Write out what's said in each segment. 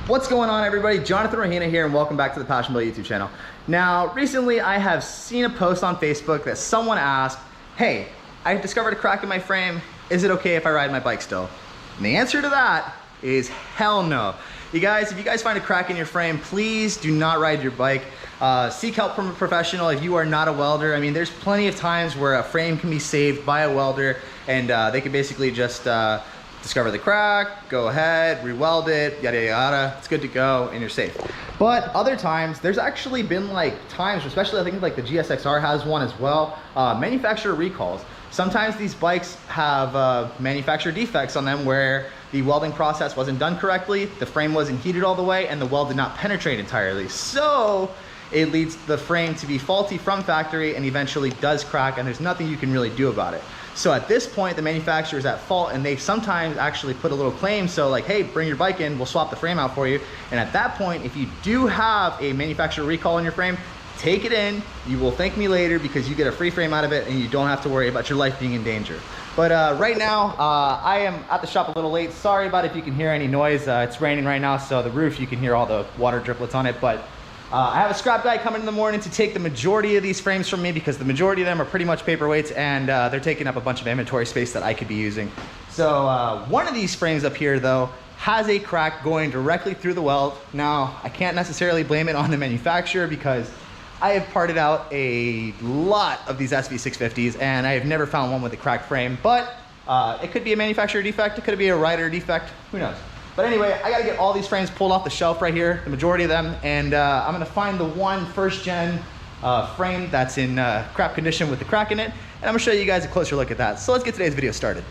What's going on, everybody? Jonathan Rahina here, and welcome back to the Passion Boy YouTube channel. Now, recently I have seen a post on Facebook that someone asked, hey, I discovered a crack in my frame. Is it okay if I ride my bike still? And the answer to that is hell no. You guys, if you guys find a crack in your frame, please do not ride your bike. Seek help from a professional if you are not a welder. I mean, there's plenty of times where a frame can be saved by a welder, and they can basically just discover the crack, go ahead, re-weld it, yada yada yada, it's good to go and you're safe. But other times, there's actually been like times, especially I think like the GSXR has one as well, manufacturer recalls. Sometimes these bikes have manufacturer defects on them where the welding process wasn't done correctly, the frame wasn't heated all the way, and the weld did not penetrate entirely. So it leads the frame to be faulty from factory and eventually does crack, and there's nothing you can really do about it. So at this point, the manufacturer is at fault, and they sometimes actually put a little claim. So like, hey, bring your bike in, we'll swap the frame out for you. And at that point, if you do have a manufacturer recall on your frame, take it in. You will thank me later because you get a free frame out of it and you don't have to worry about your life being in danger. But right now, I am at the shop a little late. Sorry about if you can hear any noise. It's raining right now, so the roof, you can hear all the water driplets on it. But I have a scrap guy coming in the morning to take the majority of these frames from me because the majority of them are pretty much paperweights, and they're taking up a bunch of inventory space that I could be using. So one of these frames up here though has a crack going directly through the weld. Now, I can't necessarily blame it on the manufacturer because I have parted out a lot of these SV650s and I have never found one with a cracked frame, but it could be a manufacturer defect, it could be a rider defect, who knows. But anyway, I gotta get all these frames pulled off the shelf right here, the majority of them, and I'm gonna find the one first gen frame that's in crap condition with the crack in it, and I'm gonna show you guys a closer look at that. So let's get today's video started.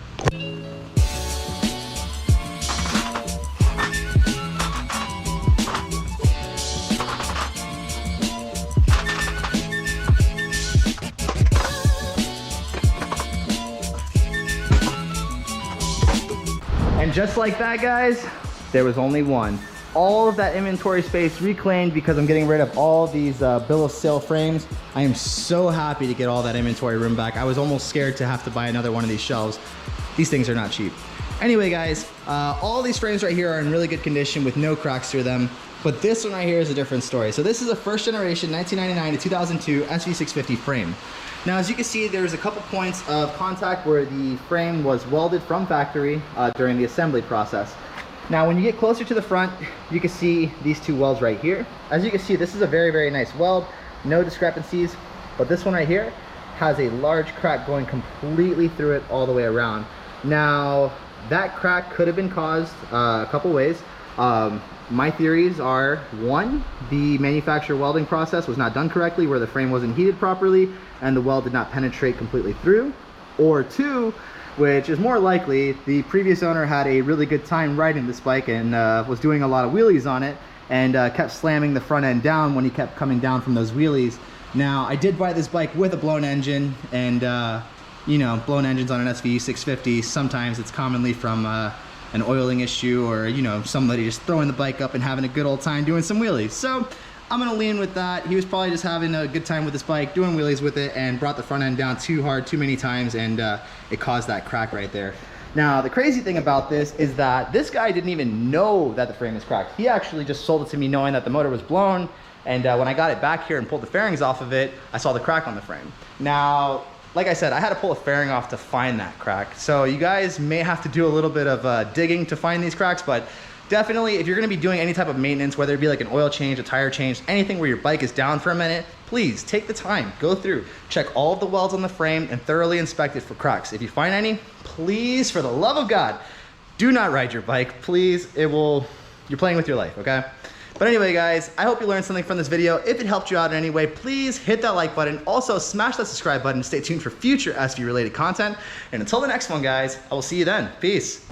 And just like that, guys, there was only one. All of that inventory space reclaimed because I'm getting rid of all these bill of sale frames. I am so happy to get all that inventory room back. I was almost scared to have to buy another one of these shelves. These things are not cheap. Anyway, guys, all these frames right here are in really good condition with no cracks through them. But this one right here is a different story. So this is a first generation 1999 to 2002 SV650 frame. Now, as you can see, there's a couple points of contact where the frame was welded from factory during the assembly process. Now, when you get closer to the front, you can see these two welds right here. As you can see, this is a very, very nice weld, no discrepancies, but this one right here has a large crack going completely through it all the way around. Now, that crack could have been caused a couple ways. My theories are, one, the manufacturer welding process was not done correctly where the frame wasn't heated properly and the weld did not penetrate completely through. Or two, which is more likely, the previous owner had a really good time riding this bike and was doing a lot of wheelies on it and kept slamming the front end down when he kept coming down from those wheelies. Now, I did buy this bike with a blown engine, and you know, blown engines on an SV650, sometimes it's commonly from an oiling issue or, you know, somebody just throwing the bike up and having a good old time doing some wheelies. So I'm gonna lean with that. He was probably just having a good time with this bike, doing wheelies with it, and brought the front end down too hard, too many times, and it caused that crack right there. Now, the crazy thing about this is that this guy didn't even know that the frame is cracked. He actually just sold it to me knowing that the motor was blown, and when I got it back here and pulled the fairings off of it, I saw the crack on the frame. Now, like I said, I had to pull a fairing off to find that crack. So you guys may have to do a little bit of digging to find these cracks, but definitely if you're gonna be doing any type of maintenance, whether it be like an oil change, a tire change, anything where your bike is down for a minute, please take the time, go through, check all of the welds on the frame and thoroughly inspect it for cracks. If you find any, please, for the love of God, do not ride your bike. Please, you're playing with your life, okay? But anyway, guys, I hope you learned something from this video. If it helped you out in any way, please hit that like button. Also, smash that subscribe button to stay tuned for future SV related content. And until the next one, guys, I will see you then. Peace.